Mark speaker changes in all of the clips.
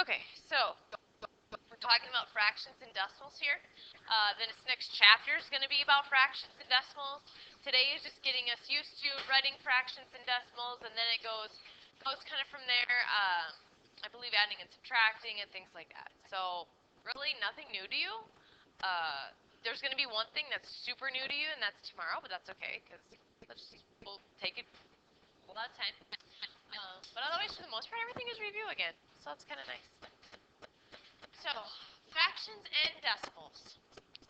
Speaker 1: Okay, so we're talking about fractions and decimals here. Then this next chapter is going to be about fractions and decimals. Today is just getting us used to writing fractions and decimals, and then it goes kind of from there. I believe adding and subtracting and things like that. So really nothing new to you. There's going to be one thing that's super new to you, and that's tomorrow, but that's okay because we'll take it a lot of time. But otherwise, for the most part, everything is review again, so it's kind of nice. So, fractions and decimals.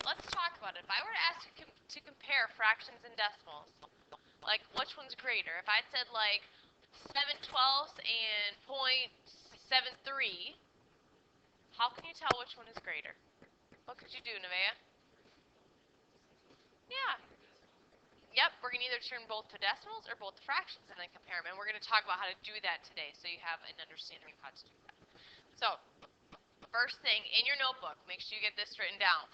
Speaker 1: Let's talk about it. If I were to ask you to compare fractions and decimals, like which one's greater? If I said like 7/12 and 0.73, how can you tell which one is greater? What could you do, Nevaeh? Yeah. Yep, we're going to either turn both to decimals or both to fractions and then compare them. And we're going to talk about how to do that today so you have an understanding of how to do that. So, first thing, in your notebook, make sure you get this written down.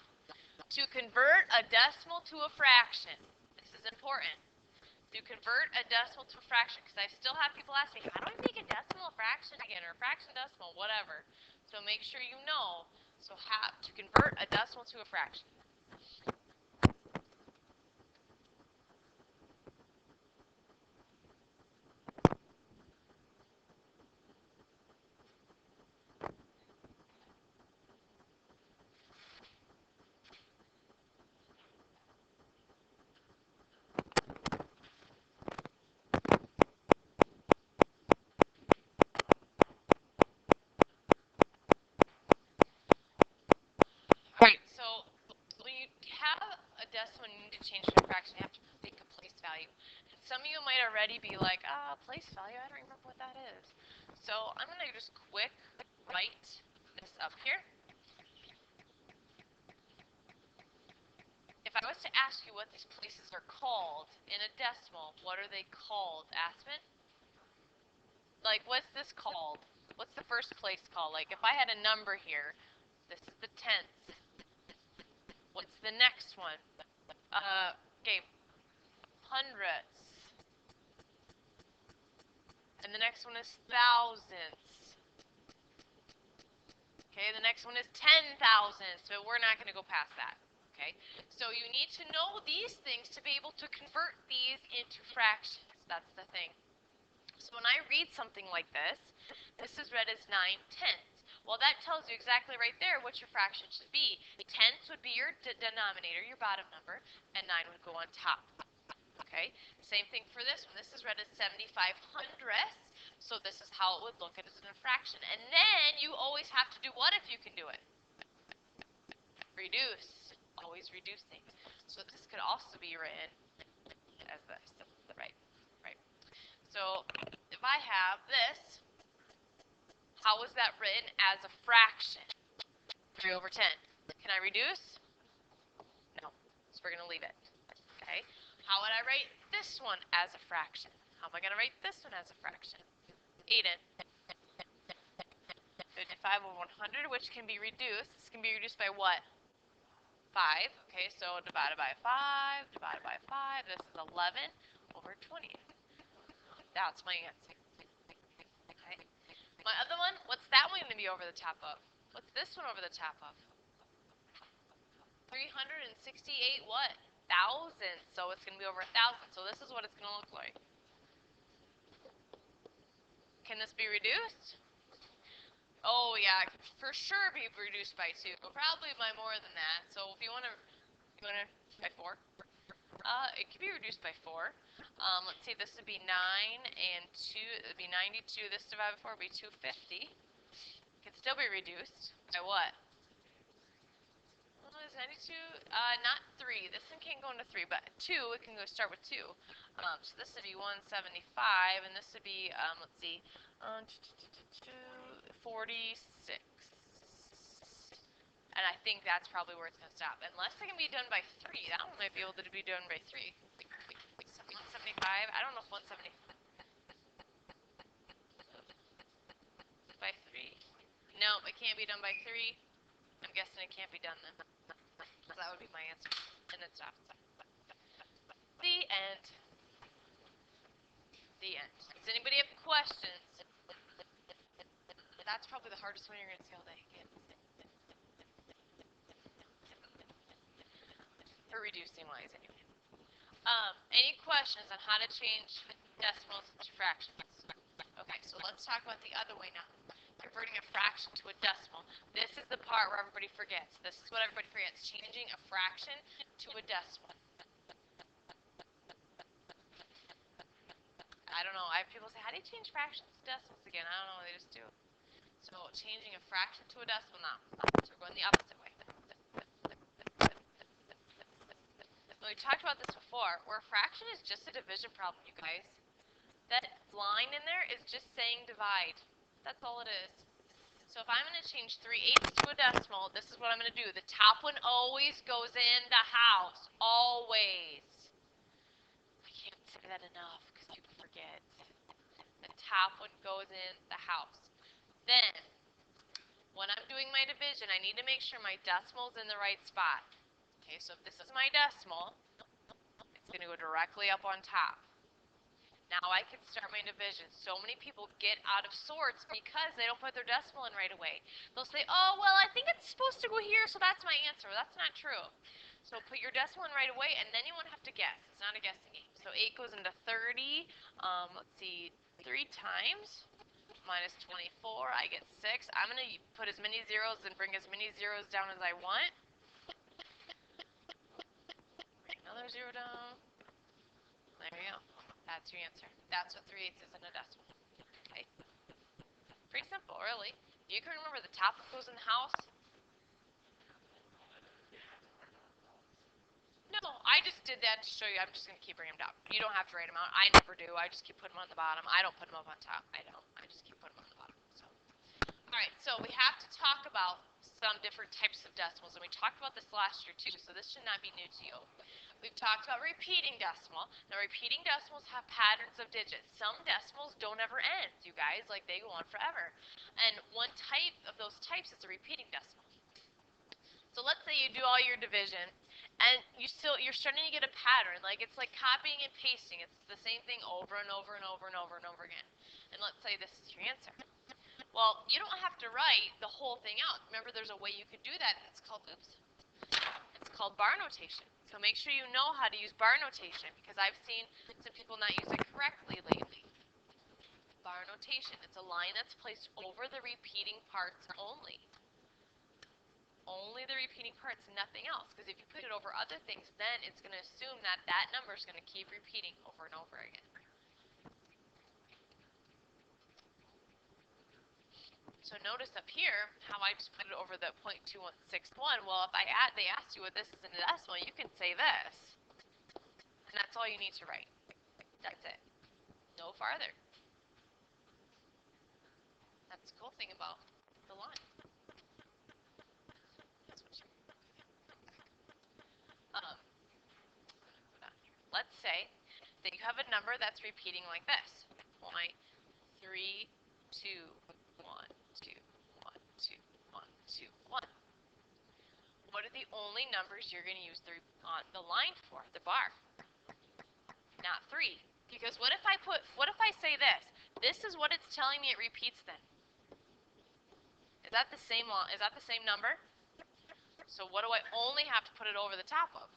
Speaker 1: To convert a decimal to a fraction, this is important. To convert a decimal to a fraction, because I still have people ask me, how do I make a decimal a fraction again, or a fraction decimal, whatever. So make sure you know, to convert a decimal to a fraction. Alright, so when you have a decimal and you need to change it to a fraction, you have to pick a place value. And some of you might already be like, place value, I don't remember what that is. So I'm going to just quick write this up here. If I was to ask you what these places are called in a decimal, what are they called, Aspen? Like, what's this called? What's the first place called? Like, if I had a number here, this is the tenths. What's the next one? Okay, hundredths. And the next one is thousandths. Okay, the next one is 10 thousandths, but we're not going to go past that. Okay, so you need to know these things to be able to convert these into fractions. That's the thing. So when I read something like this is read as 9/10. Well, that tells you exactly right there what your fraction should be. Tenths would be your denominator, your bottom number, and 9 would go on top. Okay, same thing for this one. This is read as 7/500ths, so this is how it would look as a fraction. And then you always have to do what if you can do it? Reduce. Always reducing. So this could also be written as this. Right. So if I have this, how was that written as a fraction? 3/10. Can I reduce? No. So we're going to leave it. Okay. How would I write this one as a fraction? How am I going to write this one as a fraction? 8n. 55/100, which can be reduced. This can be reduced by what? 5. Okay, so divided by 5, divided by 5. This is 11/20. That's my answer. Okay. My other one, what's that one going to be over the top of? What's this one over the top of? 368 what? Thousandths. So it's going to be over 1,000. So this is what it's going to look like. Can this be reduced? Oh yeah, it could for sure be reduced by 2. Probably by more than that. So if you want to by 4. It could be reduced by 4. Let's see, this would be 9 and 2. It would be 92. This divided by 4 would be 250. It could still be reduced by what? Well, is 92? Not 3. This one can't go into 3, but 2, it can go start with 2. So this would be 175, and this would be, let's see, 46. And I think that's probably where it's going to stop. Unless it can be done by 3. That one might be able to be done by 3. 175. I don't know if 175 by 3. No, it can't be done by 3. I'm guessing it can't be done then. So that would be my answer. And then stop. The end. The end. Does anybody have questions? that's probably the hardest one you're going to see all day. For reducing wise, anyway. Any questions on how to change decimals to fractions? Okay, so let's talk about the other way now. Converting a fraction to a decimal. This is the part where everybody forgets. This is what everybody forgets. Changing a fraction to a decimal. I don't know. I have people say, how do you change fractions to decimals again? I don't know. They just do. So changing a fraction to a decimal now. So we're going the opposite way. We talked about this before, where a fraction is just a division problem, you guys. That line in there is just saying divide. That's all it is. So if I'm going to change 3/8 to a decimal, this is what I'm going to do. The top one always goes in the house. Always. I can't say that enough because people forget. The top one goes in the house. Then, when I'm doing my division, I need to make sure my decimal is in the right spot. Okay, so if this is my decimal, it's going to go directly up on top. Now I can start my division. So many people get out of sorts because they don't put their decimal in right away. They'll say, oh, well, I think it's supposed to go here, so that's my answer. That's not true. So put your decimal in right away, and then you won't have to guess. It's not a guessing game. So 8 goes into 30. Let's see, 3 times minus 24. I get 6. I'm going to put as many zeros and bring as many zeros down as I want. Bring another 0 down. There you go. That's your answer. That's what 3/8 is in a decimal. Okay? Pretty simple, really. You can remember the top goes in the house. No, I just did that to show you. I'm just going to keep bringing them down. You don't have to write them out. I never do. I just keep putting them on the bottom. I don't put them up on top. I don't. I just keep putting them on the bottom. So, all right, so we have to talk about some different types of decimals, and we talked about this last year too, so this should not be new to you. We've talked about repeating decimal. Now, repeating decimals have patterns of digits. Some decimals don't ever end, you guys, like they go on forever. And one type of those types is a repeating decimal. So let's say you do all your division, and you're starting to get a pattern. Like it's like copying and pasting. It's the same thing over and over and over and over and over again. And let's say this is your answer. Well, you don't have to write the whole thing out. Remember, there's a way you could do that. It's called bar notation. So make sure you know how to use bar notation, because I've seen some people not use it correctly lately. Bar notation. It's a line that's placed over the repeating parts only. Only the repeating parts, nothing else. Because if you put it over other things, then it's going to assume that that number is going to keep repeating over and over again. So notice up here how I just put it over the 0.2161. Well, if they asked you what this is in a decimal, you can say this. And that's all you need to write. That's it. No farther. That's the cool thing about the line. Let's say that you have a number that's repeating like this. 0.321. 2, 1, 2, 1, 2, 1. What are the only numbers you're going to use on the line for, the bar? Not 3. Because what if I say this? This is what it's telling me it repeats then. Is that the same number? So what do I only have to put it over the top of?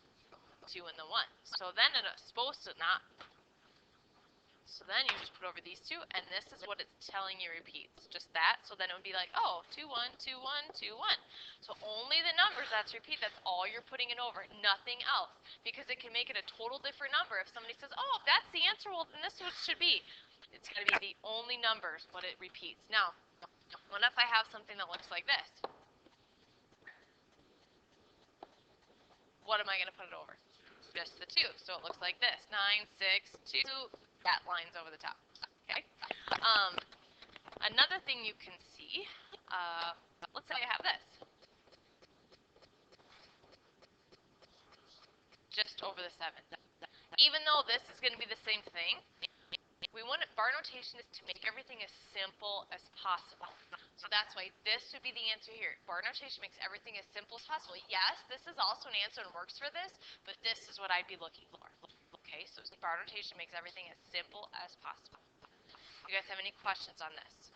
Speaker 1: 2 and the 1. So then it's supposed to not. So then you just put over these two, and this is what it's telling you repeats. Just that. So then it would be like, oh, 2, 1, 2, 1, 2, 1. So only the numbers that's repeat, that's all you're putting it over. Nothing else. Because it can make it a total different number. If somebody says, oh, if that's the answer, well, then this is what it should be. It's going to be the only numbers, but it repeats. Now, what if I have something that looks like this? What am I going to put it over? Just the 2. So it looks like this. 9, 6, 2. That line's over the top. Okay. Another thing you can see, let's say I have this. Just over the 7. Even though this is going to be the same thing, bar notation is to make everything as simple as possible. So that's why this would be the answer here. Bar notation makes everything as simple as possible. Yes, this is also an answer and works for this, but this is what I'd be looking for. Okay, so bar notation makes everything as simple as possible. You guys have any questions on this?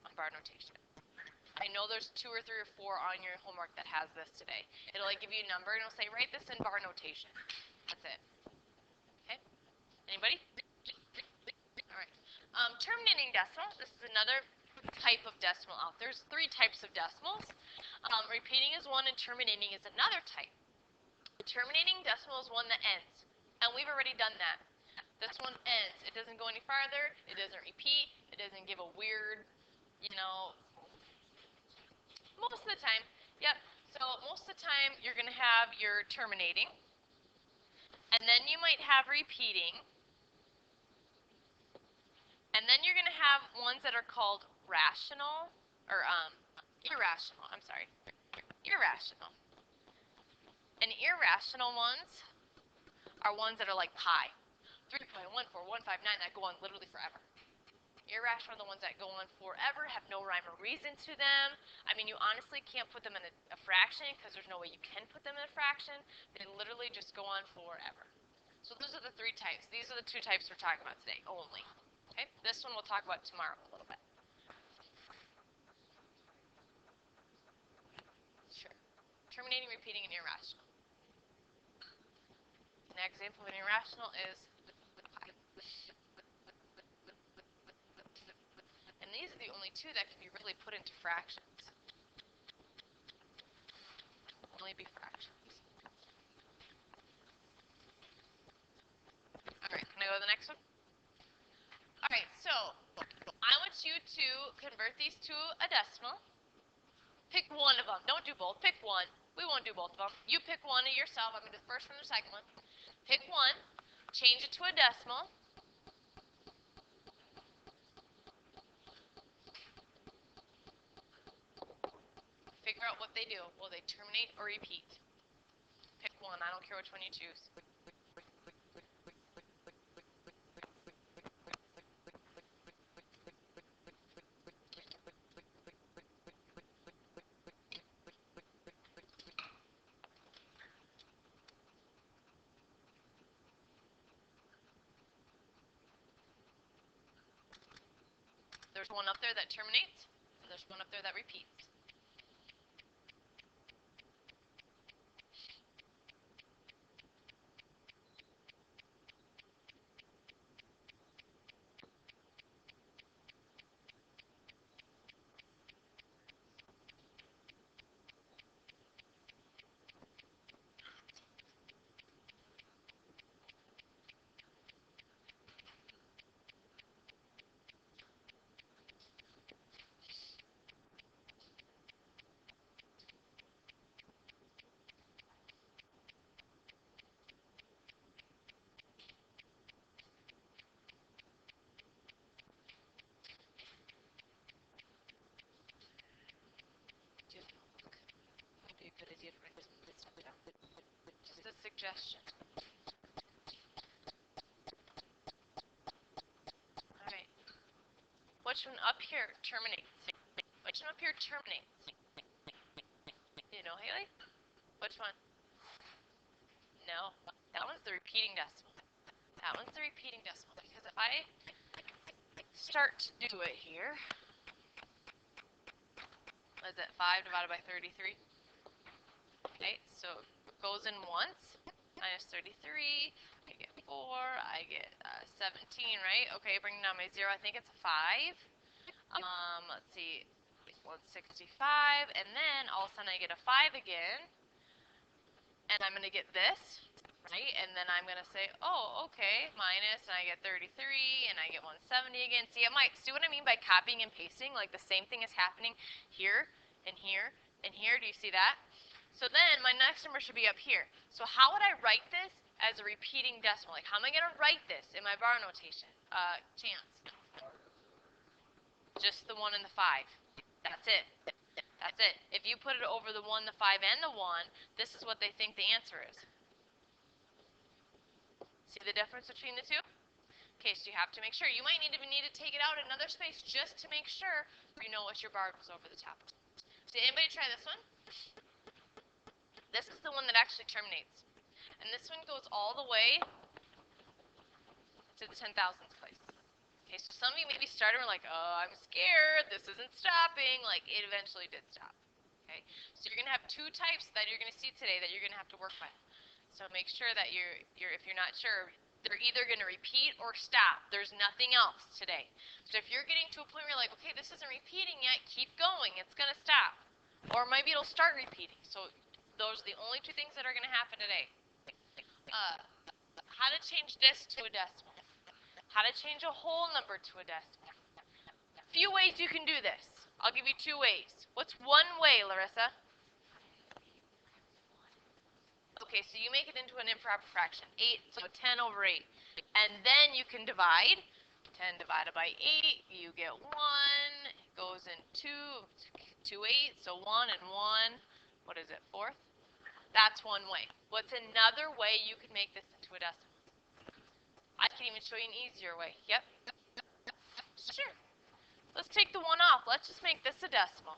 Speaker 1: On bar notation? know there's 2 or 3 or 4 on your homework that has this today. It'll like give you a number and it'll say write this in bar notation. That's it. Okay. Anybody? All right. Terminating decimal. This is another type of decimal out. There's 3 types of decimals. Repeating is one, and terminating is another type. The terminating decimal is one that ends, and we've already done that. This one ends. It doesn't go any farther. It doesn't repeat. It doesn't give a weird, most of the time. Yep. So most of the time, you're going to have your terminating, and then you might have repeating, and then you're going to have ones that are called rational, or irrational. I'm sorry. Irrational. And irrational ones are ones that are like pi. 3.14159 that go on literally forever. Irrational are the ones that go on forever, have no rhyme or reason to them. I mean, you honestly can't put them in a fraction because there's no way you can put them in a fraction. They literally just go on forever. So those are the 3 types. These are the 2 types we're talking about today only. Okay? This one we'll talk about tomorrow a little bit. Sure. Terminating, repeating, and irrational. An example of an irrational is pi. And these are the only 2 that can be really put into fractions. Only be fractions. Alright, can I go to the next one? Alright, so I want you to convert these to a decimal. Pick one of them. Don't do both. Pick one. We won't do both of them. You pick one of yourself. I'm going to do the first one and the second one. Pick one. Change it to a decimal. Figure out what they do. Will they terminate or repeat? Pick one. I don't care which one you choose. There's one up there that terminates, and there's one up there that repeats. Just a suggestion. Alright. Which one up here terminates? Which one up here terminates? You know, Haley? Which one? No. That one's the repeating decimal. That one's the repeating decimal. Because if I start to do it here, what is it? 5 divided by 33? Okay, so it goes in once. Minus 33. I get 4. I get 17, right? Okay, bring down my 0. I think it's a 5. Let's see. 165. And then all of a sudden I get a 5 again. And I'm going to get this, right? And then I'm going to say, oh, okay, minus, and I get 33, and I get 170 again. See what I mean by copying and pasting? Like the same thing is happening here, and here, and here. Do you see that? So then my next number should be up here. So how would I write this as a repeating decimal? Like, how am I going to write this in my bar notation? Chance. Just the 1 and the 5. That's it. That's it. If you put it over the 1, the 5, and the 1, this is what they think the answer is. See the difference between the 2? Okay, so you have to make sure. You might need to take it out another space just to make sure you know what your bar goes over the top. Did anybody try this one? This is the one that actually terminates. And this one goes all the way to the 10,000th place. Okay, so some of you maybe started and were like, oh, I'm scared, this isn't stopping. Like, it eventually did stop. Okay, so you're going to have two types that you're going to see today that you're going to have to work with. So make sure that if you're not sure, they're either going to repeat or stop. There's nothing else today. So if you're getting to a point where you're like, okay, this isn't repeating yet, keep going. It's going to stop. Or maybe it'll start repeating. So those are the only two things that are going to happen today. How to change this to a decimal. How to change a whole number to a decimal. Few ways you can do this. I'll give you two ways. What's one way, Larissa? Okay, so you make it into an improper fraction. 8, so 10 over 8. And then you can divide. 10 divided by 8, you get 1. It goes in 2, 2 8, so 1 and 1. What is it, fourth? That's one way. What's another way you can make this into a decimal? I can even show you an easier way. Yep. Sure. Let's take the 1 off. Let's just make this a decimal.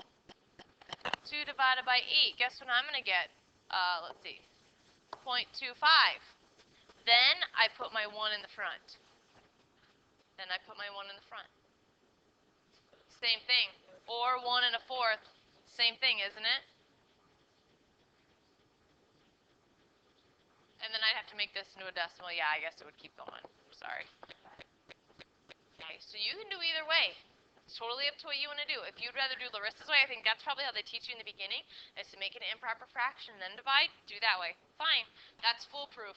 Speaker 1: 2 divided by 8. Guess what I'm going to get? Let's see. 0.25. Then I put my 1 in the front. Then I put my 1 in the front. Same thing. Or 1 and a fourth. Same thing, isn't it? And then I'd have to make this into a decimal. Yeah, I guess it would keep going. Sorry. Okay, so you can do either way. It's totally up to what you want to do. If you'd rather do Larissa's way, I think that's probably how they teach you in the beginning, is to make it an improper fraction, then divide. Do that way. Fine. That's foolproof.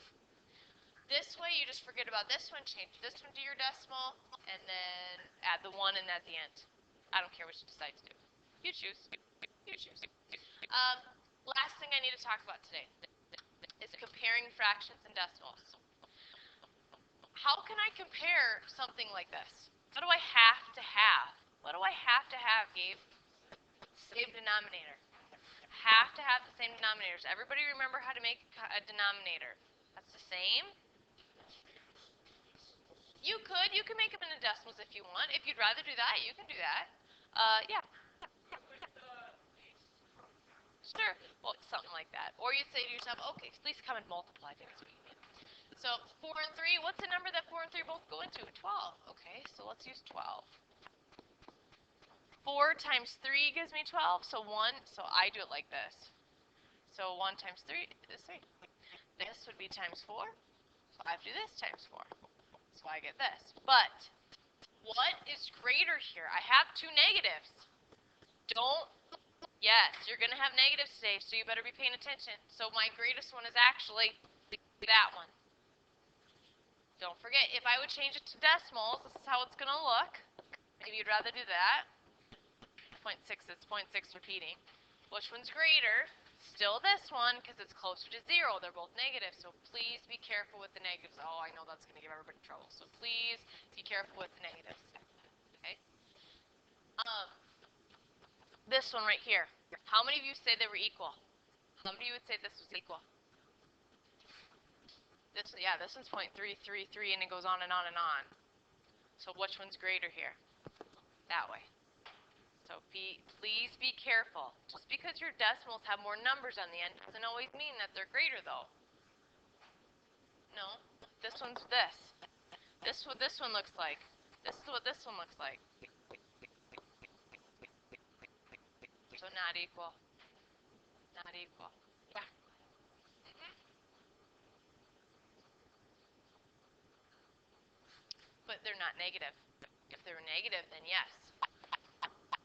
Speaker 1: This way, you just forget about this one, change this one to your decimal, and then add the 1 in at the end. I don't care what you decide to do. You choose. You choose. Last thing I need to talk about today is comparing fractions and decimals. How can I compare something like this? What do I have to have? What do I have to have, Gabe? Same denominator. Have to have the same denominators. Everybody remember how to make a denominator. That's the same. You can make them into decimals if you want. If you'd rather do that, you can do that. Yeah. Sure. Well, something like that. Or you'd say to yourself, okay, please come and multiply. So 4 and 3, what's the number that 4 and 3 both go into? 12. Okay, so let's use 12. 4 times 3 gives me 12, so 1, so I do it like this. So 1 times 3 is 3. This would be times 4, so I have to do this times 4. So I get this. But what is greater here? I have two negatives. Yes, you're going to have negatives today, so you better be paying attention. So my greatest one is actually that one. Don't forget, if I would change it to decimals, this is how it's going to look. Maybe you'd rather do that. 0.6, it's 0.6 repeating. Which one's greater? Still this one, because it's closer to 0. They're both negative, so please be careful with the negatives. Oh, I know that's going to give everybody trouble, so please be careful with the negatives. Okay? This one right here. How many of you say they were equal? How many of you would say this was equal? This one's 0.333, and it goes on and on and on. So which one's greater here? That way. So please be careful. Just because your decimals have more numbers on the end doesn't always mean that they're greater, though. No. This one's this. This is what this one looks like. This is what this one looks like. So not equal. Not equal. Yeah. But they're not negative. If they were negative, then yes.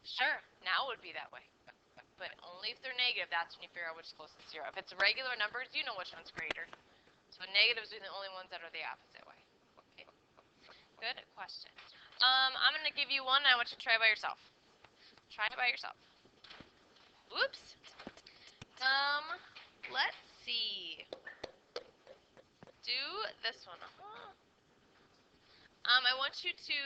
Speaker 1: Sure, now it would be that way. But only if they're negative, that's when you figure out which is closest to 0. If it's regular numbers, you know which one's greater. So negatives are the only ones that are the opposite way. Okay. Good question. I'm going to give you one, and I want you to try by yourself. Try it by yourself. Oops. Let's see. Do this one. I want you to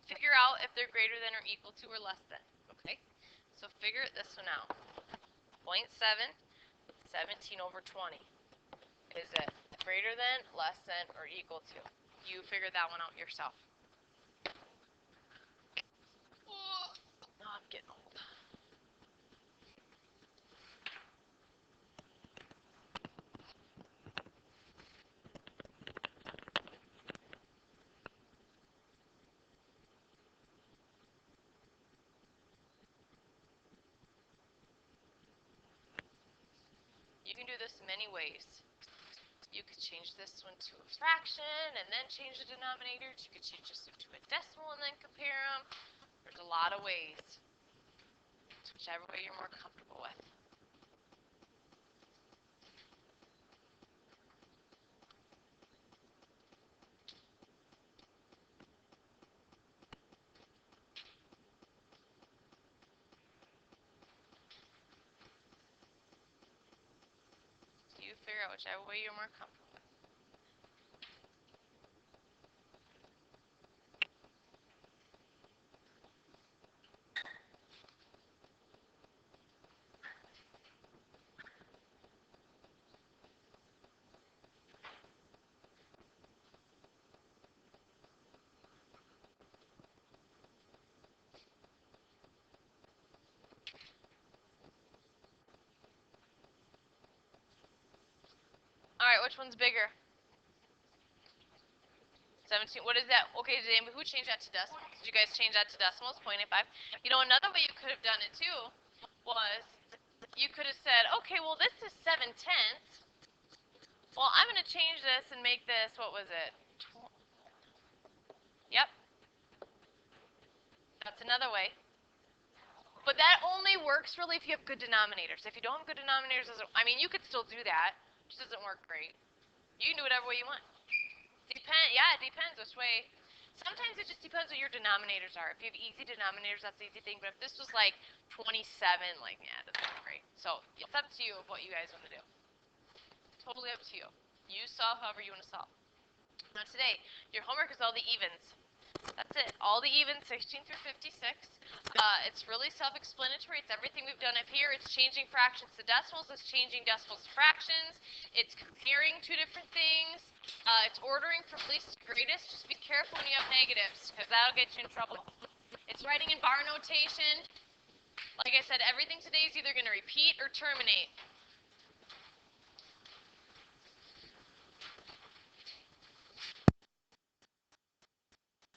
Speaker 1: figure out if they're greater than or equal to or less than. Okay? So figure this one out. 0.7, 17 over 20. Is it greater than, less than, or equal to? You figure that one out yourself. Oh, I'm getting old. You can do this many ways. You could change this one to a fraction and then change the denominators. You could change this to a decimal and then compare them. There's a lot of ways. Whichever way you're more comfortable with. You figure out whichever way you're more comfortable with. Alright, which one's bigger? 17. What is that? Okay, who changed that to decimals? Did you guys change that to decimals? 0.85. You know, another way you could have done it too was you could have said, okay, well, this is 7/10. Well, I'm going to change this and make this, what was it? Yep. That's another way. But that only works really if you have good denominators. If you don't have good denominators, I mean, you could still do that. It just doesn't work great. You can do whatever way you want. Yeah, it depends which way. Sometimes it just depends what your denominators are. If you have easy denominators, that's the easy thing. But if this was like 27, like, yeah, that's not great. So it's up to you of what you guys want to do. Totally up to you. You solve however you want to solve. Now today, your homework is all the evens. That's it. All the evens, 16 through 56. It's really self-explanatory. It's everything we've done up here. It's changing fractions to decimals. It's changing decimals to fractions. It's comparing two different things. It's ordering from least to greatest. Just be careful when you have negatives, because that'll get you in trouble. It's writing in bar notation. Like I said, everything today is either going to repeat or terminate.